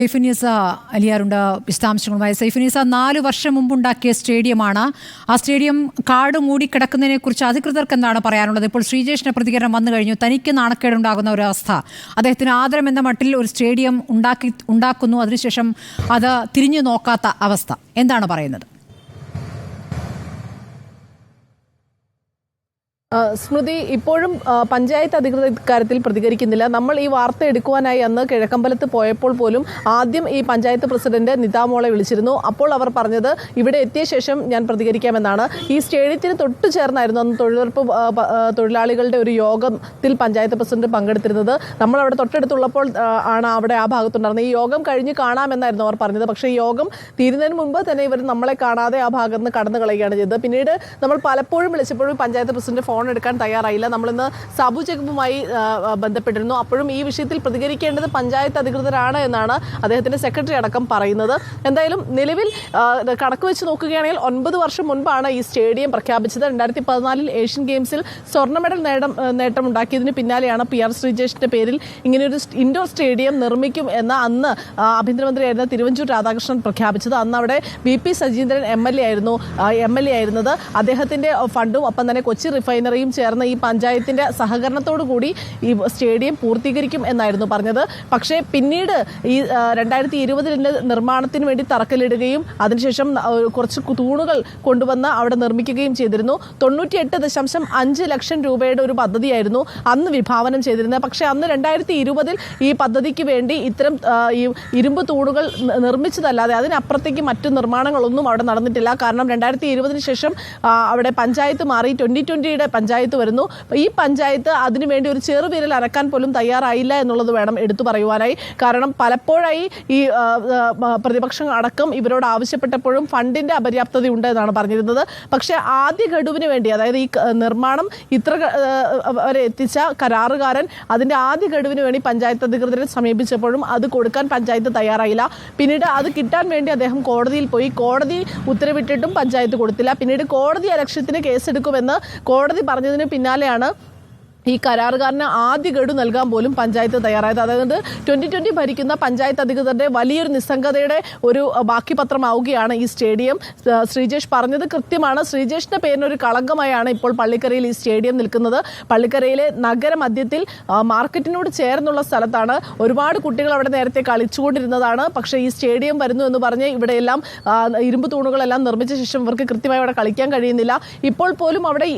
സൈഫുന്നീസ അലിയാറുണ്ട് വിശദാംശങ്ങളുമായി. സൈഫുന്നീസ 4 വർഷം മുമ്പുണ്ടാക്കിയ സ്റ്റേഡിയമാണ്. ആ സ്റ്റേഡിയം കാട് മൂടിക്കിടക്കുന്നതിനെ കുറിച്ച് അധികൃതർക്ക് എന്താണ് പറയാനുള്ളത്? ഇപ്പോൾ ശ്രീജേഷിന്റെ പ്രതികരണം വന്നു കഴിഞ്ഞു. തനിക്ക് നാണക്കേടുണ്ടാകുന്ന ഒരു അവസ്ഥ, അദ്ദേഹത്തിന് ആദരം എന്ന മട്ടിൽ ഒരു സ്റ്റേഡിയം ഉണ്ടാക്കുന്നു, അതിനുശേഷം അത് തിരിഞ്ഞു നോക്കാത്ത അവസ്ഥ, എന്താണ് പറയുന്നത്? സ്മൃതി, ഇപ്പോഴും പഞ്ചായത്ത് അധികൃതർ ഇക്കാര്യത്തിൽ പ്രതികരിക്കുന്നില്ല. നമ്മൾ ഈ വാർത്ത എടുക്കുവാനായി അന്ന് കിഴക്കമ്പലത്ത് പോയപ്പോൾ പോലും ആദ്യം ഈ പഞ്ചായത്ത് പ്രസിഡന്റ് നിതാമോളെ വിളിച്ചിരുന്നു. അപ്പോൾ അവർ പറഞ്ഞത് ഇവിടെ എത്തിയ ശേഷം ഞാൻ പ്രതികരിക്കാമെന്നാണ്. ഈ സ്റ്റേഡിയത്തിന് തൊട്ടു ചേർന്നായിരുന്നു അന്ന് തൊഴിലുറപ്പ് തൊഴിലാളികളുടെ ഒരു യോഗത്തിൽ പഞ്ചായത്ത് പ്രസിഡന്റ് പങ്കെടുത്തിരുന്നത്. നമ്മൾ അവിടെ തൊട്ടടുത്തുള്ളപ്പോൾ ആണ് അവിടെ ആ ഭാഗത്തുണ്ടായിരുന്നത്. ഈ യോഗം കഴിഞ്ഞ് കാണാമെന്നായിരുന്നു അവർ പറഞ്ഞത്. പക്ഷേ ഈ യോഗം തീരുന്നതിന് മുമ്പ് തന്നെ ഇവർ നമ്മളെ കാണാതെ ആ ഭാഗത്ത് നിന്ന് കടന്നു കളയുകയാണ് ചെയ്തത്. പിന്നീട് നമ്മൾ പലപ്പോഴും വിളിച്ചപ്പോഴും പഞ്ചായത്ത് പ്രസിഡന്റ് ഫോൺ എടുക്കാൻ തയ്യാറായില്ല. നമ്മളിന്ന് സാബു ജേക്കബുമായി ബന്ധപ്പെട്ടിരുന്നു. അപ്പോഴും ഈ വിഷയത്തിൽ പ്രതികരിക്കേണ്ടത് പഞ്ചായത്ത് അധികൃതരാണ് എന്നാണ് അദ്ദേഹത്തിന്റെ സെക്രട്ടറി അടക്കം പറയുന്നത്. എന്തായാലും നിലവിൽ കണക്ക് വെച്ച് നോക്കുകയാണെങ്കിൽ 9 വർഷം മുൻപാണ് ഈ സ്റ്റേഡിയം പ്രഖ്യാപിച്ചത്. 2014 ഏഷ്യൻ ഗെയിംസിൽ സ്വർണ്ണ മെഡൽ നേട്ടം ഉണ്ടാക്കിയതിന് പിന്നാലെയാണ് PR ശ്രീജേഷിന്റെ പേരിൽ ഇങ്ങനെയൊരു ഇൻഡോർ സ്റ്റേഡിയം നിർമ്മിക്കും എന്ന് അന്ന് ആഭ്യന്തരമന്ത്രിയായിരുന്ന തിരുവഞ്ചൂർ രാധാകൃഷ്ണൻ പ്രഖ്യാപിച്ചത്. അന്ന് അവിടെ VP സജീന്ദ്രൻ MLA ആയിരുന്നത്. അദ്ദേഹത്തിന്റെ ഫണ്ടും ഒപ്പം തന്നെ കൊച്ചി റിഫൈനറിയും ചേർന്ന് ഈ പഞ്ചായത്തിന്റെ സഹകരണത്തോടു കൂടി ഈ സ്റ്റേഡിയം പൂർത്തീകരിക്കും എന്നായിരുന്നു പറഞ്ഞത്. പക്ഷേ പിന്നീട് ഈ 2020 നിർമ്മാണത്തിന് വേണ്ടി തറക്കല്ലിടുകയും അതിനുശേഷം കുറച്ച് തൂണുകൾ കൊണ്ടുവന്ന് അവിടെ നിർമ്മിക്കുകയും ചെയ്തിരുന്നു. 98.5 ലക്ഷം രൂപയുടെ ഒരു പദ്ധതിയായിരുന്നു അന്ന് വിഭാവനം ചെയ്തിരുന്നത്. പക്ഷേ അന്ന് 2020 ഈ പദ്ധതിക്ക് വേണ്ടി ഇത്തരം ഈ ഇരുമ്പ് തൂണുകൾ നിർമ്മിച്ചതല്ലാതെ അതിനപ്പുറത്തേക്ക് മറ്റു നിർമ്മാണങ്ങളൊന്നും അവിടെ നടന്നിട്ടില്ല. കാരണം 2020 ശേഷം അവിടെ പഞ്ചായത്ത് മാറി 2020 പഞ്ചായത്ത് വരുന്നു. ഈ പഞ്ചായത്ത് അതിനുവേണ്ടി ഒരു ചെറുവിരൽ അനക്കാൻ പോലും തയ്യാറായില്ല എന്നുള്ളത് വേണം എടുത്തു പറയുവാനായി. കാരണം പലപ്പോഴായി ഈ പ്രതിപക്ഷം അടക്കം ഇവരോട് ആവശ്യപ്പെട്ടപ്പോഴും ഫണ്ടിന്റെ അപര്യാപ്തതയുണ്ട് എന്നാണ് പറഞ്ഞിരുന്നത്. പക്ഷേ ആദ്യ ഗഡുവിന് വേണ്ടി, അതായത് ഈ നിർമ്മാണം ഇത്ര വരെ എത്തിച്ച കരാറുകാരൻ അതിന്റെ ആദ്യ ഗഡുവിന് വേണ്ടി പഞ്ചായത്ത് അധികൃതരെ സമീപിച്ചപ്പോഴും അത് കൊടുക്കാൻ പഞ്ചായത്ത് തയ്യാറായില്ല. പിന്നീട് അത് കിട്ടാൻ വേണ്ടി അദ്ദേഹം കോടതിയിൽ പോയി. കോടതി ഉത്തരവിട്ടിട്ടും പഞ്ചായത്ത് കൊടുത്തില്ല. പിന്നീട് കോടതി അലക്ഷ്യത്തിന് കേസെടുക്കുമെന്ന് കോടതി പറഞ്ഞതിന് പിന്നാലെയാണ് ഈ കരാറുകാരന് ആദ്യ ഗഡു നൽകാൻ പോലും പഞ്ചായത്ത് തയ്യാറായത്. അതായത് 2020 ഭരിക്കുന്ന പഞ്ചായത്ത് അധികൃതരുടെ വലിയൊരു നിസ്സംഗതയുടെ ഒരു ബാക്കി പത്രമാവുകയാണ് ഈ സ്റ്റേഡിയം. ശ്രീജേഷ് പറഞ്ഞത് കൃത്യമാണ്. ശ്രീജേഷിന്റെ പേരിനൊരു കളങ്കമായാണ് ഇപ്പോൾ പള്ളിക്കരയിൽ ഈ സ്റ്റേഡിയം നിൽക്കുന്നത്. പള്ളിക്കരയിലെ നഗരമധ്യത്തിൽ മാർക്കറ്റിനോട് ചേർന്നുള്ള സ്ഥലത്താണ്. ഒരുപാട് കുട്ടികൾ അവിടെ നേരത്തെ കളിച്ചുകൊണ്ടിരുന്നതാണ്. പക്ഷേ ഈ സ്റ്റേഡിയം വരുന്നു എന്ന് പറഞ്ഞ് ഇവിടെയെല്ലാം ഇരുമ്പ് തൂണുകളെല്ലാം നിർമ്മിച്ച ശേഷം ഇവർക്ക് കൃത്യമായി അവിടെ കളിക്കാൻ കഴിയുന്നില്ല. ഇപ്പോൾ പോലും അവിടെ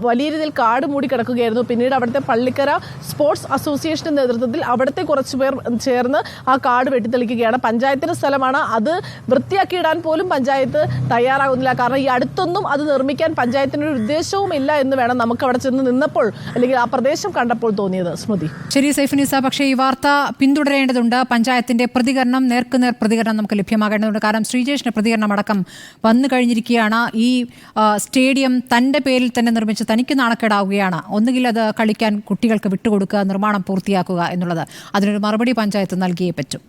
വലിയ രീതിയിൽ കാട് മൂടി കിടക്കുകയായിരുന്നു. പിന്നീട് അവിടുത്തെ പള്ളിക്കര സ്പോർട്സ് അസോസിയേഷന്റെ നേതൃത്വത്തിൽ അവിടുത്തെ കുറച്ച് പേർ ചേർന്ന് ആ കാട് വെട്ടിത്തെളിക്കുകയാണ്. പഞ്ചായത്തിന്റെ സ്ഥലമാണ്, അത് വൃത്തിയാക്കിയിടാൻ പോലും പഞ്ചായത്ത് തയ്യാറാകുന്നില്ല. കാരണം ഈ അടുത്തൊന്നും അത് നിർമ്മിക്കാൻ പഞ്ചായത്തിനൊരു ഉദ്ദേശവും ഇല്ല എന്ന് വേണം നമുക്ക് അവിടെ ചെന്ന് നിന്നപ്പോൾ അല്ലെങ്കിൽ ആ പ്രദേശം കണ്ടപ്പോൾ തോന്നിയത്. സ്മൃതി, ശരി സൈഫുന്നീസ, പക്ഷേ ഈ വാർത്ത പിന്തുടരേണ്ടതുണ്ട്. പഞ്ചായത്തിന്റെ പ്രതികരണം, നേർക്കുനേർ പ്രതികരണം നമുക്ക് ലഭ്യമാകേണ്ടതുണ്ട്. കാരണം ശ്രീജേഷിന്റെ പ്രതികരണം അടക്കം വന്നു കഴിഞ്ഞിരിക്കുകയാണ്. ഈ സ്റ്റേഡിയം തന്റെ പേരിൽ തന്നെ നിർമ്മിച്ച് തനിക്ക് നാണക്കേടാവുകയാണ്. ഒന്നുകിൽ അത് കളിക്കാൻ കുട്ടികൾക്ക് വിട്ടുകൊടുക്കുക, നിർമ്മാണം പൂർത്തിയാക്കുക എന്നുള്ളത്. അതിനൊരു മറുപടി പഞ്ചായത്ത് നൽകിയേ പറ്റും.